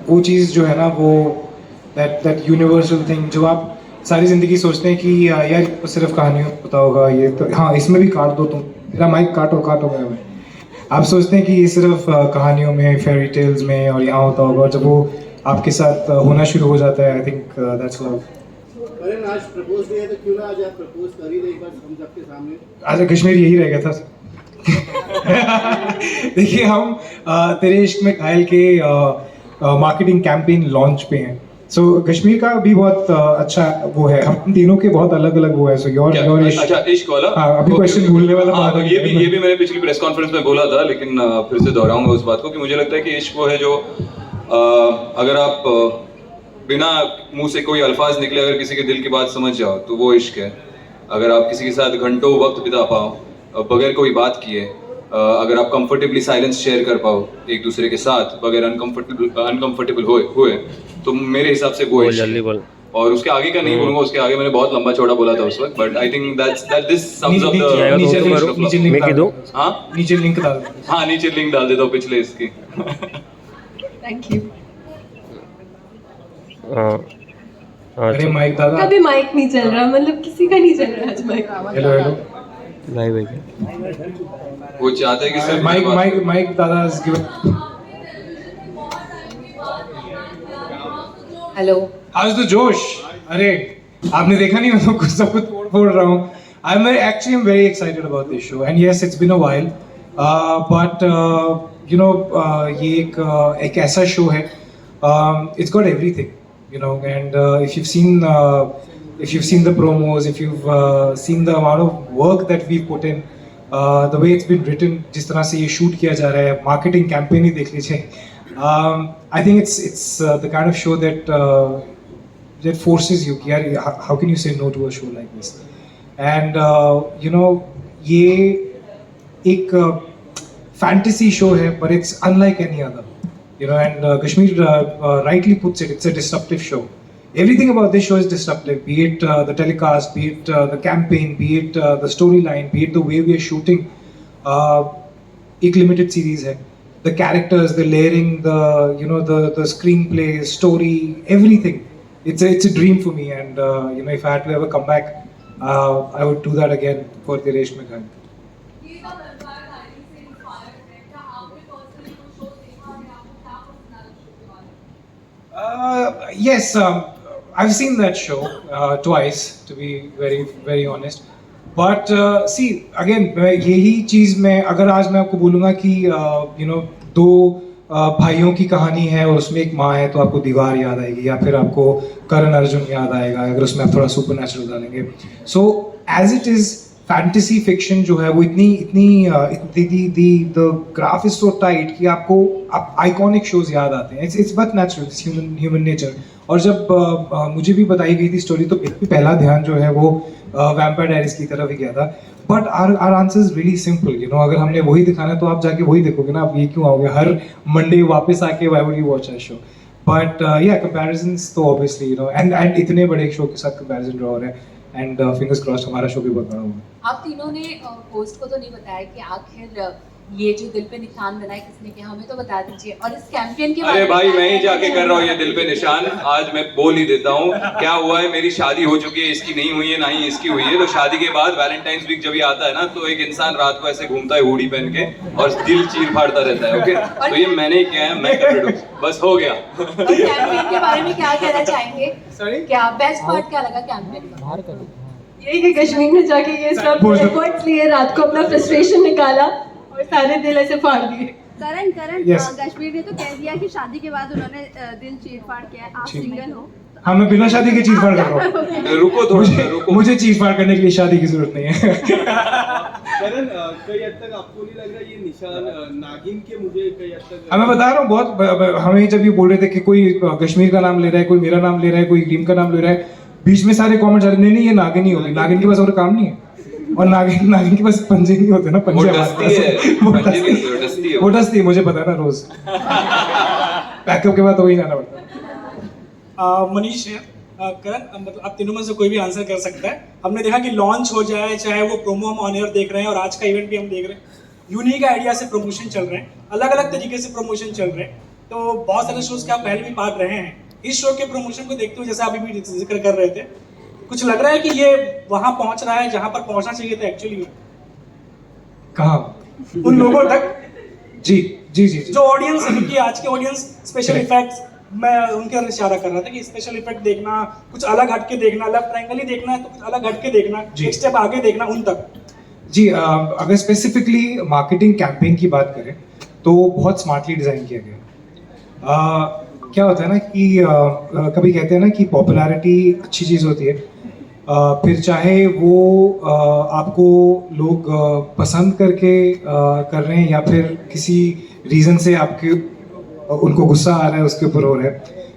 वो चीज़ जो है ना वो दैट यूनिवर्सल थिंग जो आप सारी ज़िंदगी सोचते हैं कि यार तो सिर्फ कहानियों में पता होगा, ये तो हाँ इसमें भी काट दो तुम, मेरा माइक काटो काटो मैं आप सोचते हैं कि ये सिर्फ कहानियों में, फेयरी टेल्स में और यहाँ होता होगा, जब वो आपके साथ होना शुरू हो जाता है, आई थिंक दैट्स लव। करण आज प्रपोज डे है तो क्यों ना आज आप प्रपोज कर ही दे एक बार हम सबके सामने। आज कश्मीर यही रह गया था। देखिए हम तेरे इश्क में घायल के मार्केटिंग कैंपेन लॉन्च पे हैं। सो कश्मीर का भी बहुत अच्छा वो है, हम तीनों के बहुत अलग अलग वो है। सो योर इश्क, अच्छा इश्क वाला, हाँ अभी क्वेश्चन भूलने वाला बात है। ये भी मैंने पिछली प्रेस कॉन्फ्रेंस में बोला था, लेकिन फिर से दोहराऊंगा उस बात को कि मुझे लगता है कि इश्क वो है जो अगर आप बिना मुंह से कोई अल्फाज निकले अगर किसी के दिल की बात समझ जाओ तो वो इश्क है। अगर आप किसी के साथ घंटों वक्त बिता पाओ बगैर कोई बात किए, अगर आप कंफर्टेबली साइलेंस शेयर कर पाओ एक दूसरे के साथ बगैर अनकंफर्टेबल हुए तो मेरे हिसाब से वो इश्क है। और उसके आगे का नहीं बोलूंगा, उसके आगे मैंने बहुत लंबा चौड़ा बोला था उस वक्त, but I think that this sums up the नीचे लिंक डाल। हाँ नीचे लिंक डाल देता हूँ पिछले इसकी। Thank you. अरे माइक दादा, कभी माइक नहीं चल रहा, मतलब किसी का नहीं चल रहा आज माइक। हेलो हेलो लाइव है। वो चाहते हैं कि सिर्फ माइक दादा इज गिवन। हेलो, आज तो जोश, अरे आपने देखा नहीं, मैं तो कुछ सब कुछ तोड़ रहा हूँ। I'm very excited about this show, and yes, it's been a while, but you know, ये एक ऐसा शो है, it's got everything, you know, and if you've seen the promos, if you've seen the amount of work that we've put in, the way it's been written, जिस तरह से ये shoot किया जा रहा है, marketing campaign ही देख लीजिए, I think it's the kind of show that forces you कि यार how can you say no to a show like this, and you know ये एक fantasy show है but it's unlike any other, you know, and Kashmir rightly puts it, it's a disruptive show. Everything about this show is disruptive, be it the telecast, be it the campaign, be it the storyline, be it the way we are shooting. एक limited series है, the characters, the layering, the screenplay, story, everything. It's a dream for me, and you know, if I had to ever come back, I would do that again for Diresh Meghan. Yes, I've seen that show twice, to be very very honest. But see, again, यही चीज़ मैं अगर आज मैं आपको बोलूँगा कि you know, दो भाइयों की कहानी है और उसमें एक माँ है, तो आपको दीवार याद आएगी, या फिर आपको करण अर्जुन याद आएगा अगर उसमें आप थोड़ा सुपर नेचुरल डालेंगे। So as it is fantasy fiction जो है वो the graph is so tight कि आपको आइकॉनिक शोज याद आते हैं। It's but natural, it's human nature. और जब मुझे भी बताई गई थी स्टोरी तो पहला ध्यान जो है वो वैम्पायर डायरीज की तरफ ही गया था। But our answer is really simple, you know, अगर हमने वही दिखाना है तो आप जाके वही देखोगे ना, आप ये क्यों आओगे हर मंडे वापस आके why would you watch a show. But या कंपैरिजंस तो ऑब्वियसली, यू नो, एंड इतने बड़े शो के साथ कंपैरिजन ड्रॉ हो रहा है, एंड फिंगर्स क्रॉस्ड हमारा शो भी बहुत बड़ा होगा। आप तीनों ने होस्ट को तो नहीं बताया कि आखिर ये जो दिल पे निशान बनाए किसने किया, हमें तो बता दीजिए। और इस कैंपेन के अरे भाई मैं ही जाके कर रहा हूँ ये दिल पे निशान, आज मैं बोल ही देता हूँ क्या हुआ है। मेरी शादी हो चुकी है, इसकी नहीं हुई है, ना ही इसकी हुई है। तो शादी के बाद वैलेंटाइंस वीक जब ये आता है ना, तो एक इंसान रात को ऐसे घूमता है हुडी पहन के और दिल चीर फाड़ता रहता है। ओके, तो ये मैंने ही किया है, मैं कर रहा हूँ, बस हो गया। कैंपेन के बारे में क्या कहना चाहेंगे? क्या बेस्ट पार्ट क्या लगा कैंपेन का? यही कि कश्मीर में जाके ये सब एफर्ट्स लिए, रात को अपना फ्रस्ट्रेशन निकाला और सारे दिल ऐसे फाड़ दिए। करण कश्मीर ने तो कह दिया कि शादी के बाद उन्होंने दिल चीर फाड़ किया है। आप सिंगल हो? हाँ, मैं बिना शादी के चीर फाड़ कर रहा हूँ। रुको थोड़ा, रुको, मुझे चीर फाड़ करने के लिए शादी की जरूरत नहीं है। करण कई हद तक आपको नहीं लग रहा ये निशान नागिन के? मुझे कई हद तक मैं बता रहा हूँ, बहुत हमें जब ये बोल रहे थे कि कोई कश्मीर का नाम ले रहा है, कोई मेरा नाम ले रहा है, कोई टीम का नाम ले रहा है, बीच में सारे कमेंट्स आ रहे नहीं ये नागिन ही होगी, नागिन के पास और काम नहीं है, और नागिन के पास पंजे नहीं होते ना, पंजे वो डस्ती मुझे पता है ना, रोज पैकअप के बाद तो वही जाना पड़ता है। मनीष है, करण, मतलब आप तीनों में से कोई भी आंसर कर सकता है। हमने देखा कि लॉन्च हो जाए, चाहे वो प्रोमो हम ऑन एयर देख रहे हैं और आज का इवेंट भी हम देख रहे हैं, यूनिक आइडिया से प्रमोशन चल रहे हैं, अलग अलग तरीके से प्रमोशन चल रहे हैं। तो बहुत सारे शोज के आप पहले भी पार्ट रहे हैं, इस शो के प्रमोशन को देखते हुए जैसे अभी भी जिक्र कर रहे थे, कुछ लग रहा है कि ये वहां पहुंच रहा है जहां पर पहुंचना चाहिए था एक्चुअली कहाँ? उन लोगों तक जी जी जी जी जो ऑडियंस है, क्योंकि आज के ऑडियंस स्पेशल इफेक्ट्स, मैं उनके अंदर इशारा कर रहा था कि स्पेशल इफेक्ट देखना, कुछ अलग हटके देखना, लेफ्ट ट्रायंगल ही देखना है तो कुछ अलग हटके देखना, जी। एक स्टेप आगे देखना, उन तक। जी अगर स्पेसिफिकली मार्केटिंग कैंपेन की बात करें तो बहुत स्मार्टली डिज़ाइन किया गया। क्या होता है ना कि कभी कहते हैं ना कि पॉपुलैरिटी अच्छी चीज़ होती है, फिर चाहे वो आपको लोग पसंद करके कर रहे हैं या फिर किसी रीज़न से आपके उनको गुस्सा आ रहा है उसके ऊपर हो रहा है।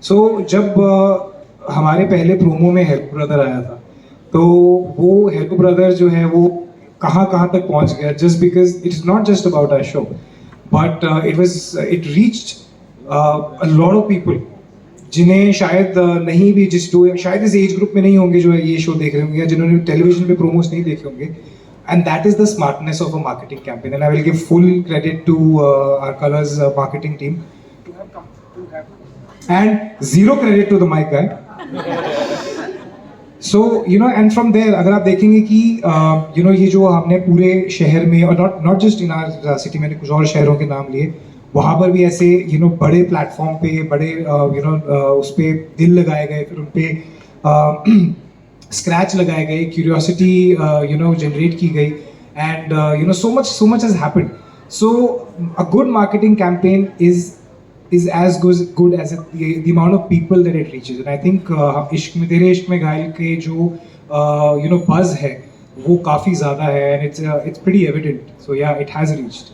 सो जब हमारे पहले प्रोमो में हेल्प ब्रदर आया था तो वो हेल्प ब्रदर जो है वो कहाँ कहाँ तक पहुँच गया, just because it is not just about our show but it reached a lot of people जिन्हें शायद नहीं भी जो शायद इस एज ग्रुप में नहीं होंगे जो ये शो देख रहे होंगे या जिन्होंने टेलीविजन पे प्रोमोस नहीं देखे होंगे, and that is the smartness of a marketing campaign and I will give full credit to our Colors marketing team and zero credit to the mic guy. So you know, and from there अगर आप देखेंगे कि you know ये जो हमने पूरे शहर में और not just in our city, मैंने कुछ और शहरों के नाम लिए, वहाँ पर भी ऐसे you know बड़े प्लेटफॉर्म पे बड़े you know उस पे दिल लगाए गए, फिर उन पे स्क्रैच लगाए गए, क्यूरियोसिटी you know जनरेट की गई and you know so much has happened. So a good marketing campaign is as good as the amount of people that it reaches, and I think इश्क में तेरे इश्क में घायल के जो you know buzz है वो काफ़ी ज़्यादा है and it's pretty evident. So yeah, it has reached.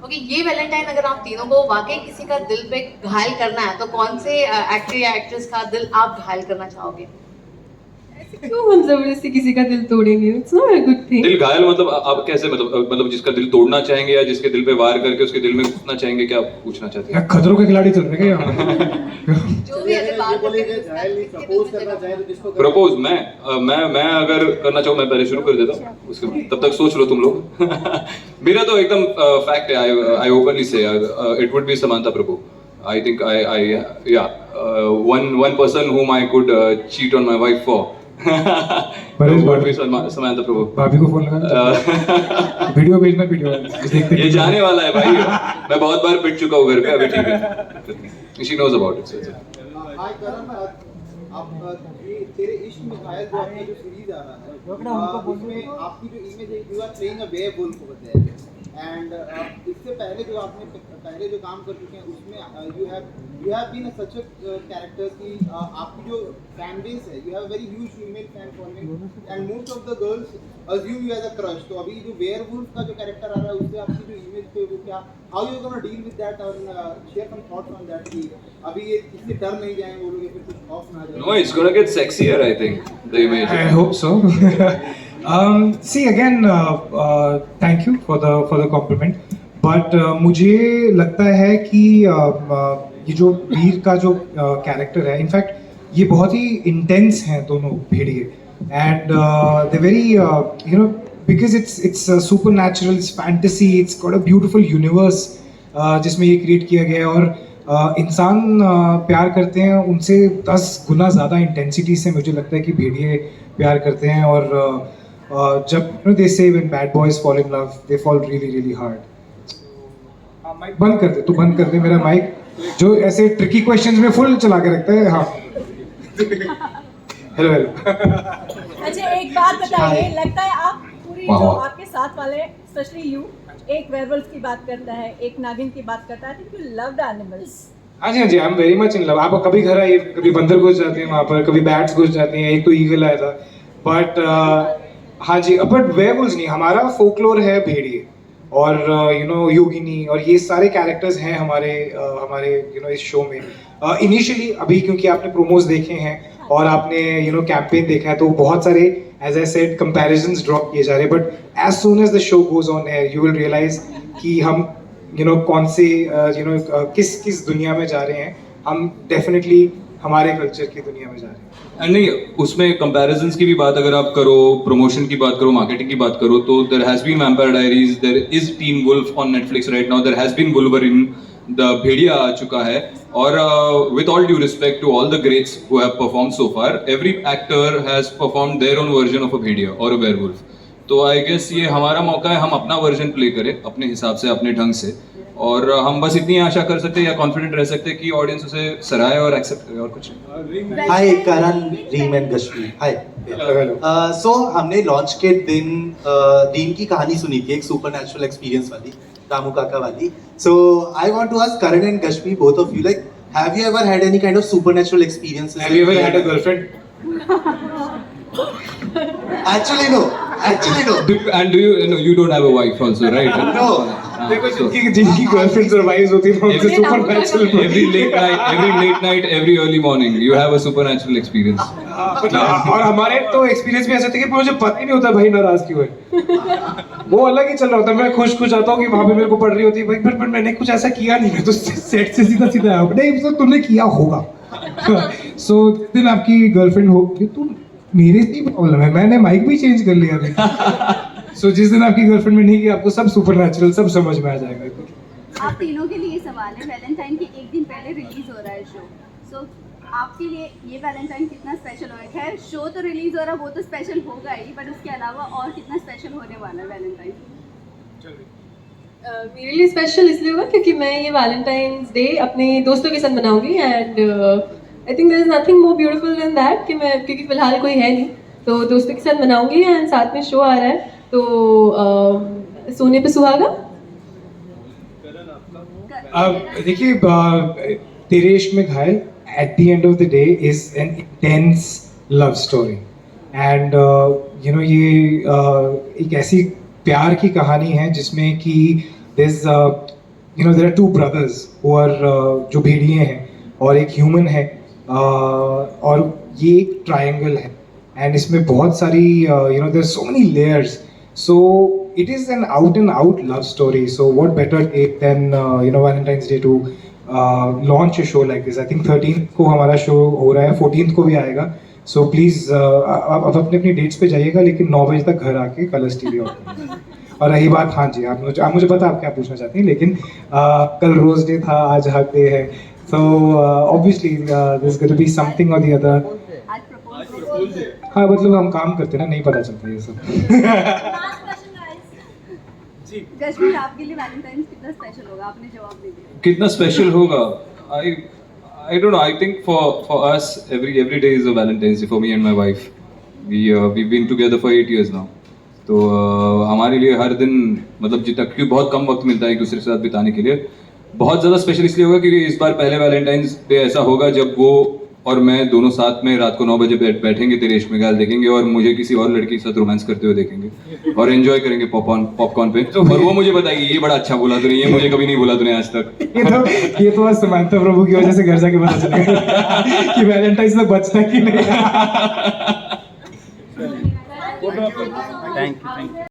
Okay, ये वैलेंटाइन अगर आप तीनों को वाकई किसी का दिल पे घायल करना है तो कौन से एक्टर या एक्ट्रेस का दिल आप घायल करना चाहोगे? क्यों हम जबरदस्ती किसी का दिल तोड़ेंगे? It's not a good thing. दिल घायल मतलब आप कैसे, मतलब जिसका दिल तोड़ना चाहेंगे या जिसके दिल पे वार करके उसके दिल में घुसना चाहेंगे, क्या आप पूछना चाहते हैं? क्या खतरों के खिलाड़ी चल रहे हैं क्या यहाँ पे? जो भी अगर बात प्रपोज मैं अगर करना चाहूँ, मैं पहले शुरू कर देता हूँ, उसके तब तक सोच लो तुम लोग। मेरा तो एकदम फैक्ट है, I openly say it would be Samantha Prabhu. I think one person whom I could cheat on my wife for would be Samantha Prabhu. भाभी को फोन लगा, वीडियो भेजना, वीडियो ये जाने वाला है भाई, मैं बहुत बार पिट चुका हूँ घर पे, अभी ठीक है, she knows about it. हाय करण, आप ये तेरे इश्क में घायल जो आपका जो सीरीज आ रहा है उसमें आपकी जो इमेज है, you are playing a werewolf over there, and इससे पहले जो आपने पहले जो काम कर चुके हैं उसमें you have been such a character कि आपकी जो फैन बेस है, you have very huge female fan following and most of the girls assume you as a crush. तो अभी जो वेयरवुल्फ का जो कैरेक्टर आ रहा है उससे आपकी जो इमेज पे वो क्या, how you gonna deal with that और share some thoughts on that कि अभी ये इससे डर नहीं जाएंगे वो लोग या फिर कुछ खौफ ना आ जाए? No, it's gonna get sexier, I think, the image. I hope so. See again, thank you for the compliment. But मुझे लगता है कि ये जो वीर का जो कैरेक्टर है, इनफैक्ट ये बहुत ही इंटेंस हैं दोनों भेड़िए, and they very you know because it's super natural, it's fantasy, it's got a beautiful universe जिसमें ये क्रिएट किया गया है, और इंसान प्यार करते हैं उनसे 10 गुना ज़्यादा इंटेंसिटी से मुझे लगता है कि भेड़िए प्यार करते हैं, और जब they say when bad boys fall in love they fall really really hard. Mic बंद कर दे, तू बंद कर दे मेरा माइक, जो ऐसे ट्रिकी क्वेश्चंस में फुल चला के रखता है. हाँ हेलो हेलो. अच्छा, एक बात बताइए, लगता है आप पूरी जो आपके साथ वाले स्पेशली यू, एक वेयरवुल्फ की बात करता है, एक नागिन की बात करता है, I think you loved animals. हाँ जी, I am very much in love. आप कभी घर आइए, कभी बंदर घुस जाते हैं वहाँ पर, कभी बैट्स घुस जाते हैं, एक तो ईगल आया था, बट हाँ जी, बट वेयरवुल्व्स नहीं, हमारा फोकलोर है भेड़िए और यू नो योगिनी, और ये सारे कैरेक्टर्स हैं हमारे यू नो इस शो में. इनिशियली अभी क्योंकि आपने प्रोमोज देखे हैं और आपने यू नो कैंपेन देखा है, तो बहुत सारे as I said comparisons drop किए जा रहे हैं, but as soon as the show goes on air you will realise कि हम यू नो कौन से यू नो किस दुनिया में जा रहे हैं. हम डेफिनेटली हमारे कल्चर की दुनिया में जा रहे हैं. नहीं, उसमें comparisons की भी बात अगर आप करो, promotion की बात करो, marketing की बात करो, तो there has been Vampire Diaries, there is Teen Wolf on Netflix right now, there has been Wolverine, the Bhediya आ चुका है और with all due respect to all the greats who have performed so far, every actor has performed their own version of a Bhediya और a werewolf. तो I guess ये हमारा मौका है, हम अपना वर्जन प्ले करें अपने हिसाब से, अपने ढंग से, और हम बस इतनी आशा कर सकते हैं या कॉन्फिडेंट रह सकते हैं कि ऑडियंस उसे सराहे और एक्सेप्ट करे, और कुछ नहीं. हाय करण, रीम एंड गश्वी. हाय. सो हमने लॉन्च के दिन रीम की कहानी सुनी थी, एक सुपरनैचुरल एक्सपीरियंस वाली, रामू काका वाली. So I want to ask Karan and Gashvi, both of you, like have you ever had any kind of supernatural experiences? Have you ever had a girlfriend? Actually no. And do you don't have a wife also, right? No. देखो जिनकी girlfriends और wives होती है उनसे supernatural every late night, every early morning, you have a supernatural experience. और हमारे तो experience भी ऐसे थे कि मुझे पता ही नहीं होता भाई नाराज क्यों है. वो अलग ही चल रहा होता है, मैं खुश आता हूँ कि वहाँ पे मेरे को पड़ रही होती है भाई, पर मैंने कुछ ऐसा किया नहीं है, तो सेट से सीधा आया नहीं, तो तुमने किया होगा. सो दिन आपकी गर्लफ्रेंड होगी, तुम मेरे से ही प्रॉब्लम है, मैंने माइक भी चेंज कर लिया अभी. सो जिस दिन आपकी गर्लफ्रेंड में नहीं की, आपको सब सुपरनैचुरल सब समझ में आ जाएगा. आप तीनों के लिए सवाल है, वैलेंटाइन के एक दिन पहले रिलीज हो रहा है शो. सो आपके लिए ये वैलेंटाइन कितना स्पेशल होगा? खैर शो तो रिलीज हो रहा है, वो तो स्पेशल होगा ही, बट उसके अलावा और कितना स्पेशल होने वाला है वैलेंटाइन? मेरे लिए स्पेशल इसलिए होगा क्योंकि मैं ये वैलेंटाइंस डे अपने दोस्तों के साथ मनाऊंगी, and I think there is nothing more beautiful than that कि मैं, क्योंकि फिलहाल कोई है नहीं, तो दोस्तों के साथ मनाऊंगी एंड साथ में शो आ रहा है, तो सोने पे सुहागा. देखिए तेरे इश्क में घायल at the end of the day is an intense love story, and you know ये एक ऐसी प्यार की कहानी है जिसमें कि there's you know there are two brothers who are जो भेड़िए हैं और एक ह्यूमन है, और ये एक ट्रायंगल है, एंड इसमें बहुत सारी you know there's so many layers, so it is an out and out love story. So what better date than you know Valentine's Day to launch a show like this. I think 13th को हमारा show हो रहा है, 14th को भी आएगा. So please आप अपने अपनी डेट्स पे जाइएगा, लेकिन 9 बजे तक घर आके कलर्स टीवी ऑन. और रही बात, हाँ जी, आप मुझे पता आप क्या पूछना चाहती हैं, लेकिन कल रोज डे था, आज हक डे है, so obviously there's going to be something or the other. आज प्रपोज. हाँ मतलब हम काम करते हैं ना, नहीं पता चलता ये सब. गश्मीर, आपके लिए वैलेंटाइन कितना स्पेशल होगा? आपने जवाब दे दिया. कितना स्पेशल होगा? I don't know. I think for us every day is a Valentine's Day for me and my wife. We've been together for 8 years now. तो हमारे लिए हर दिन मतलब जितना, क्योंकि बहुत कम वक्त मिलता है एक दूसरे के साथ बिताने के लिए, बहुत ज़्यादा स्पेशल इसलिए होगा क्योंकि इस बार पहले वैलेंटाइंस डे ऐसा होगा जब वो और मैं दोनों साथ में रात को 9 बजे बैठेंगे, तेरे इश्क में घायल देखेंगे और मुझे किसी और लड़की के साथ रोमांस करते हुए देखेंगे और एंजॉय करेंगे पॉपकॉर्न पे, और वो मुझे बताएगी ये बड़ा अच्छा बोला तूने, ये मुझे कभी नहीं बोला तूने आज तक. ये तो आज समांता प्रभु की वजह से घर जाके पता चलेगा कि वैलेंटाइंस में बचता कि नहीं. Thank you.